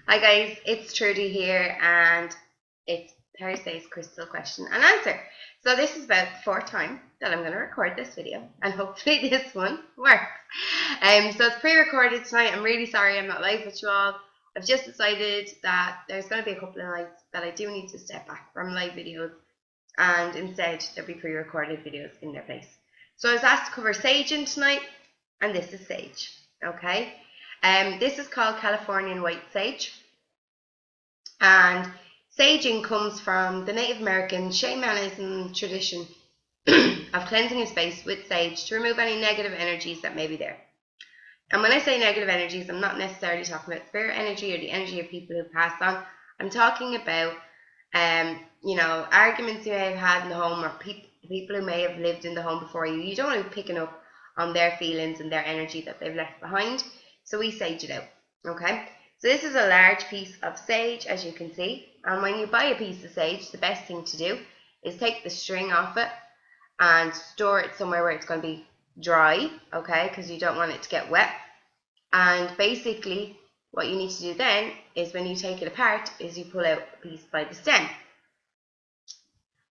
Hi guys, it's Trudy here and it's Thursday's crystal question and answer. So this is about the fourth time that I'm going to record this video and hopefully this one works. So it's pre-recorded tonight. I'm really sorry I'm not live with you all. I've just decided that there's going to be a couple of nights that I do need to step back from live videos and instead there'll be pre-recorded videos in their place. So I was asked to cover saging tonight and this is sage, okay? This is called Californian white sage. And saging comes from the Native American shamanism tradition of cleansing your space with sage to remove any negative energies that may be there. And when I say negative energies, I'm not necessarily talking about spirit energy or the energy of people who passed on. I'm talking about, arguments you may have had in the home or people who may have lived in the home before you. You don't want to be picking up on their feelings and their energy that they've left behind. So we sage it out, okay? So this is a large piece of sage, as you can see. And when you buy a piece of sage, the best thing to do is take the string off it and store it somewhere where it's going to be dry, okay, because you don't want it to get wet. And basically, what you need to do then is when you take it apart is you pull out a piece by the stem.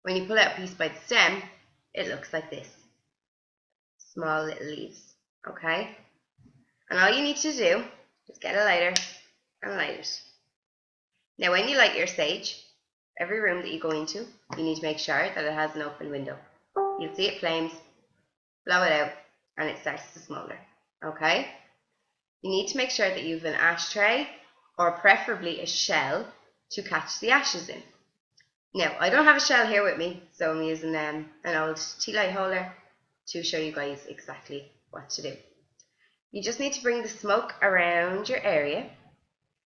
When you pull out a piece by the stem, it looks like this. Small little leaves, okay? And all you need to do is get a lighter and light it. Now when you light your sage, every room that you go into, you need to make sure that it has an open window. You'll see it flames, blow it out, and it starts to smolder, okay? You need to make sure that you have an ashtray, or preferably a shell, to catch the ashes in. Now, I don't have a shell here with me, so I'm using an old tea light holder to show you guys exactly what to do. You just need to bring the smoke around your area,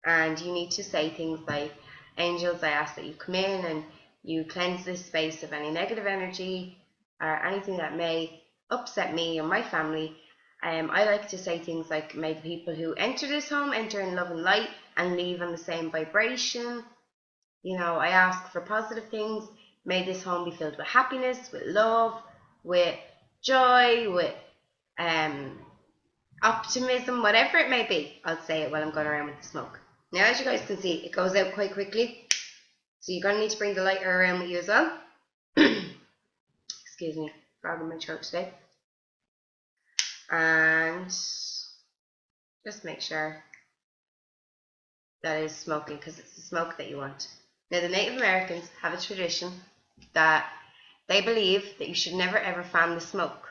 and you need to say things like, angels, I ask that you come in and you cleanse this space of any negative energy or anything that may upset me or my family. I like to say things like, may the people who enter this home enter in love and light and leave on the same vibration. I ask for positive things. May this home be filled with happiness, with love, with joy, with optimism, whatever it may be. I'll say it while I'm going around with the smoke. Now, as you guys can see, it goes out quite quickly. So you're going to need to bring the lighter around with you as well. Excuse me, frog in my throat today. And just make sure that it is smoking, because it's the smoke that you want. Now, the Native Americans have a tradition that they believe that you should never ever fan the smoke.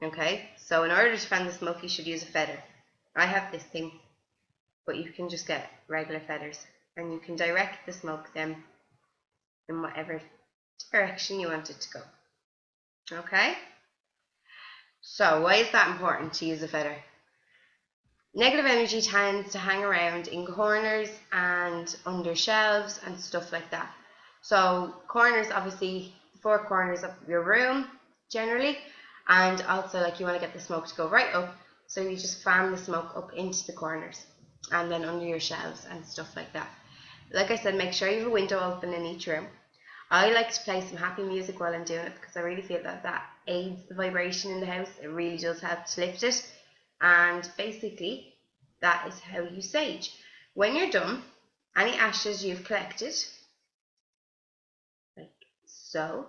Okay? So in order to fan the smoke, you should use a feather. I have this thing, but you can just get regular feathers, and you can direct the smoke then in whatever direction you want it to go. Okay? So why is that important to use a feather? Negative energy tends to hang around in corners and under shelves and stuff like that. So corners, obviously, the four corners of your room generally, and also like you want to get the smoke to go right up, so you just fan the smoke up into the corners and then under your shelves and stuff like that. Like I said, make sure you have a window open in each room. I like to play some happy music while I'm doing it because I really feel that aids the vibration in the house. It really does help to lift it. And basically, that is how you sage. When you're done, any ashes you've collected, like so,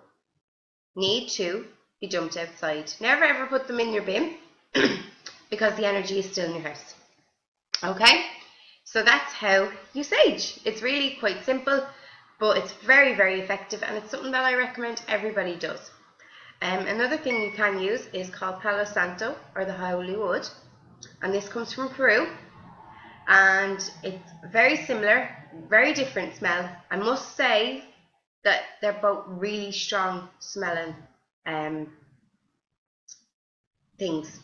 need to be dumped outside. Never ever put them in your bin because the energy is still in your house. Okay? So that's how you sage. It's really quite simple, but it's very, very effective, and it's something that I recommend everybody does. Another thing you can use is called Palo Santo, or the holy wood, and this comes from Peru, and it's very similar, very different smell. I must say that they're both really strong smelling things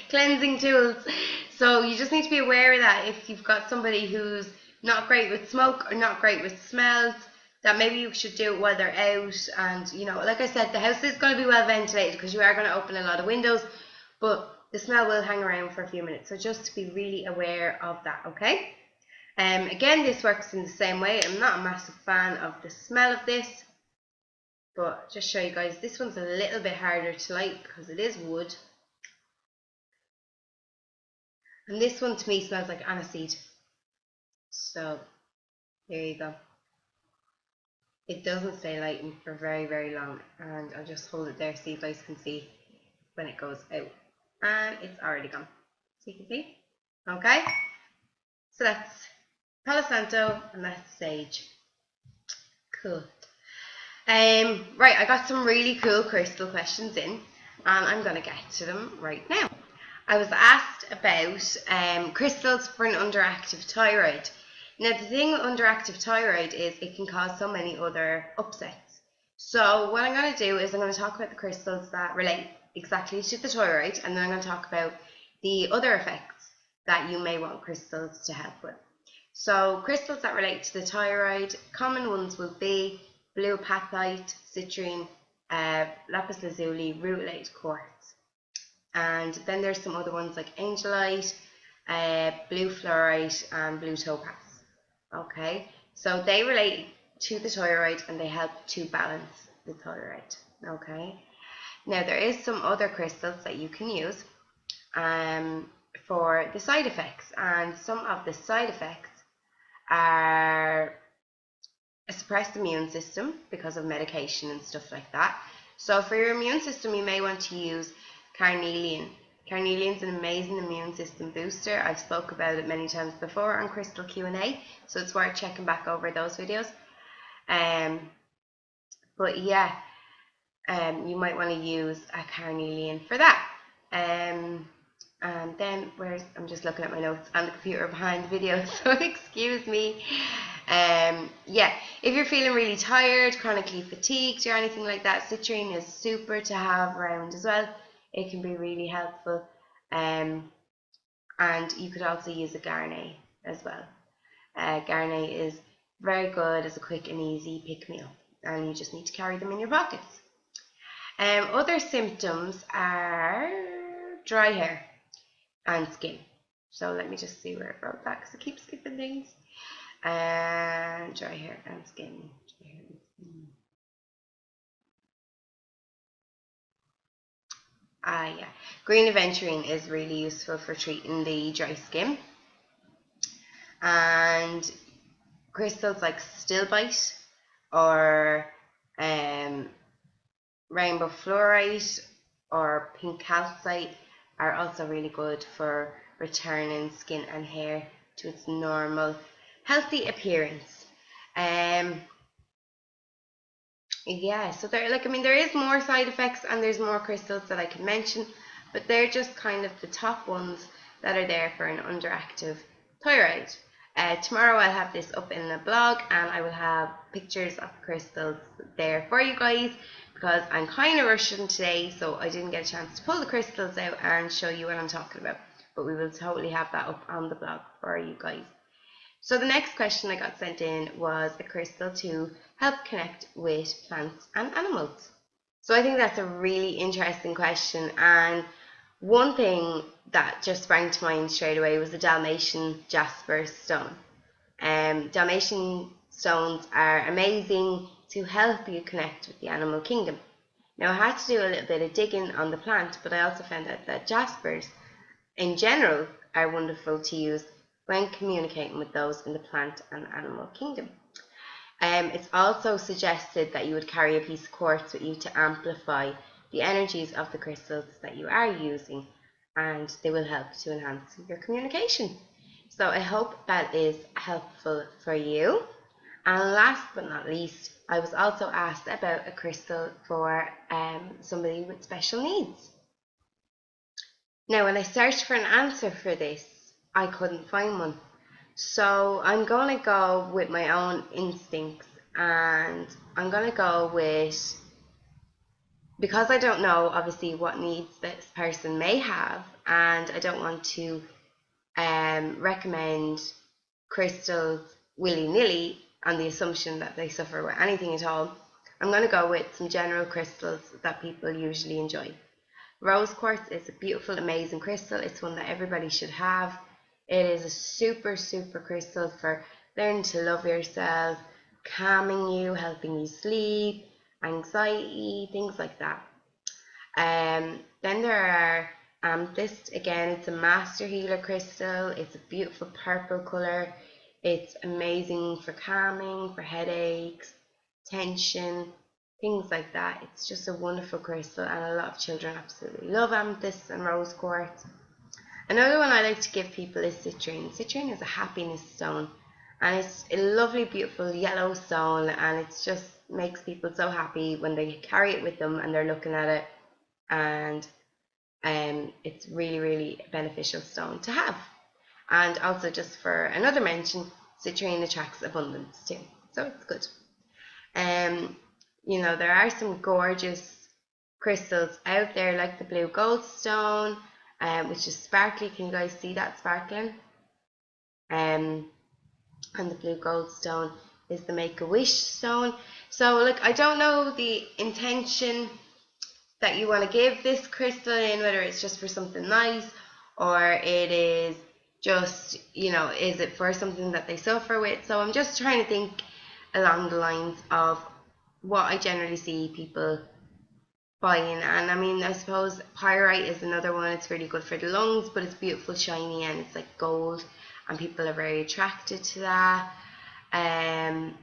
cleansing tools. So you just need to be aware of that. If you've got somebody who's not great with smoke or not great with smells, that maybe you should do it while they're out. And like I said, the house is going to be well ventilated because you are going to open a lot of windows, but the smell will hang around for a few minutes. So just to be really aware of that, okay? Again, this works in the same way. I'm not a massive fan of the smell of this, but just show you guys, this one's a little bit harder to light because it is wood. And this one to me smells like aniseed. So there you go. It doesn't stay lightened for very, very long, and I'll just hold it there so you guys can see when it goes out. And it's already gone. So you can see. Okay? So that's Palo Santo and that's sage. Cool. Right, I got some really cool crystal questions in, and I'm going to get to them right now. I was asked about crystals for an underactive thyroid. Now, the thing with underactive thyroid is it can cause so many other upsets. So what I'm going to do is I'm going to talk about the crystals that relate exactly to the thyroid, and then I'm going to talk about the other effects that you may want crystals to help with. So crystals that relate to the thyroid, common ones will be blue apatite, citrine, lapis lazuli, rutilite quartz. And then there's some other ones like angelite, blue fluorite, and blue topaz. Okay, so they relate to the thyroid and they help to balance the thyroid. Okay, now there is some other crystals that you can use for the side effects, and some of the side effects are a suppressed immune system because of medication and stuff like that. So for your immune system, you may want to use carnelian. Carnelian is an amazing immune system booster. I've spoke about it many times before on Crystal Q&A, so it's worth checking back over those videos. But yeah, you might want to use a carnelian for that. And then I'm just looking at my notes on the computer behind the video, so excuse me. Yeah, if you're feeling really tired, chronically fatigued or anything like that, citrine is super to have around as well. It can be really helpful. And you could also use a Garnet as well. Garnet is very good as a quick and easy pick-me-up, and you just need to carry them in your pockets. Other symptoms are dry hair and skin. So let me just see where I wrote that because I keep skipping things. And dry hair and skin. Yeah, green aventurine is really useful for treating the dry skin. And crystals like stilbite or rainbow fluorite or pink calcite are also really good for returning skin and hair to its normal healthy appearance. Yeah, so there is more side effects and there's more crystals that I can mention, but they're just kind of the top ones that are there for an underactive thyroid. Tomorrow I'll have this up in the blog and I will have pictures of the crystals there for you guys because I'm kind of rushing today, so I didn't get a chance to pull the crystals out and show you what I'm talking about, but we will totally have that up on the blog for you guys. So the next question I got sent in was a crystal to help connect with plants and animals. So I think that's a really interesting question, and one thing that just sprang to mind straight away was the Dalmatian jasper stone. Dalmatian stones are amazing to help you connect with the animal kingdom. Now I had to do a little bit of digging on the plant, but I also found out that jaspers in general are wonderful to use when communicating with those in the plant and animal kingdom. It's also suggested that you would carry a piece of quartz with you to amplify the energies of the crystals that you are using, and they will help to enhance your communication. So I hope that is helpful for you. And last but not least, I was also asked about a crystal for somebody with special needs. Now, when I searched for an answer for this, I couldn't find one. So I'm going to go with my own instincts, and I'm going to go with, because I don't know obviously what needs this person may have, and I don't want to recommend crystals willy-nilly on the assumption that they suffer with anything at all, I'm going to go with some general crystals that people usually enjoy. Rose quartz is a beautiful, amazing crystal. It's one that everybody should have. It is a super, super crystal for learning to love yourself, calming you, helping you sleep, anxiety, things like that. Then there are amethyst. Again, it's a master healer crystal. It's a beautiful purple colour. It's amazing for calming, for headaches, tension, things like that. It's just a wonderful crystal, and a lot of children absolutely love amethyst and rose quartz. Another one I like to give people is citrine. Citrine is a happiness stone, and it's a lovely, beautiful yellow stone, and it just makes people so happy when they carry it with them and they're looking at it, and it's really, really beneficial stone to have. And also, just for another mention, citrine attracts abundance too, so it's good. You know, there are some gorgeous crystals out there, like the blue gold stone, which is sparkly. Can you guys see that sparkling? And the blue gold stone is the Make-A-Wish stone. So, like, I don't know the intention that you want to give this crystal in, whether it's just for something nice, or it is just, you know, is it for something that they suffer with. So I'm just trying to think along the lines of what I generally see people buying. And I mean, I suppose pyrite is another one. It's really good for the lungs, but it's beautiful, shiny, and it's like gold, and people are very attracted to that. And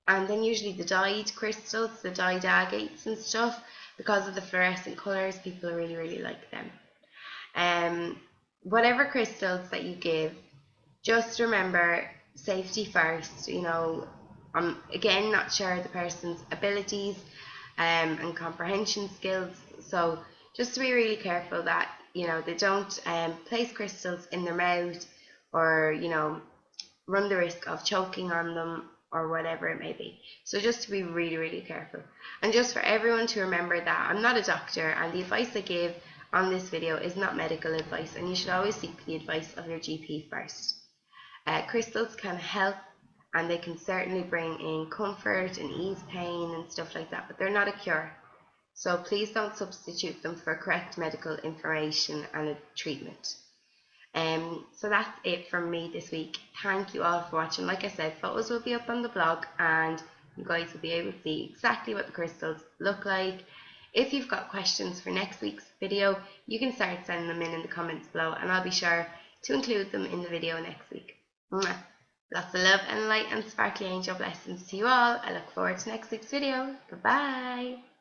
then usually the dyed crystals, the dyed agates and stuff, because of the fluorescent colours, people really, really like them. Whatever crystals that you give, just remember safety first. You know, I'm again not sure the person's abilities and comprehension skills, so just to be really careful that, you know, they don't place crystals in their mouth, or, you know, run the risk of choking on them or whatever it may be. So just to be really, really careful. And just for everyone to remember that I'm not a doctor, and the advice I give on this video is not medical advice, and you should always seek the advice of your GP first. Crystals can help, and they can certainly bring in comfort and ease pain and stuff like that, but they're not a cure. So please don't substitute them for correct medical information and a treatment. So that's it from me this week. Thank you all for watching. Like I said, photos will be up on the blog, and you guys will be able to see exactly what the crystals look like. If you've got questions for next week's video, you can start sending them in the comments below, and I'll be sure to include them in the video next week. Mwah. Lots of love and light and sparkly angel blessings to you all. I look forward to next week's video. Bye bye.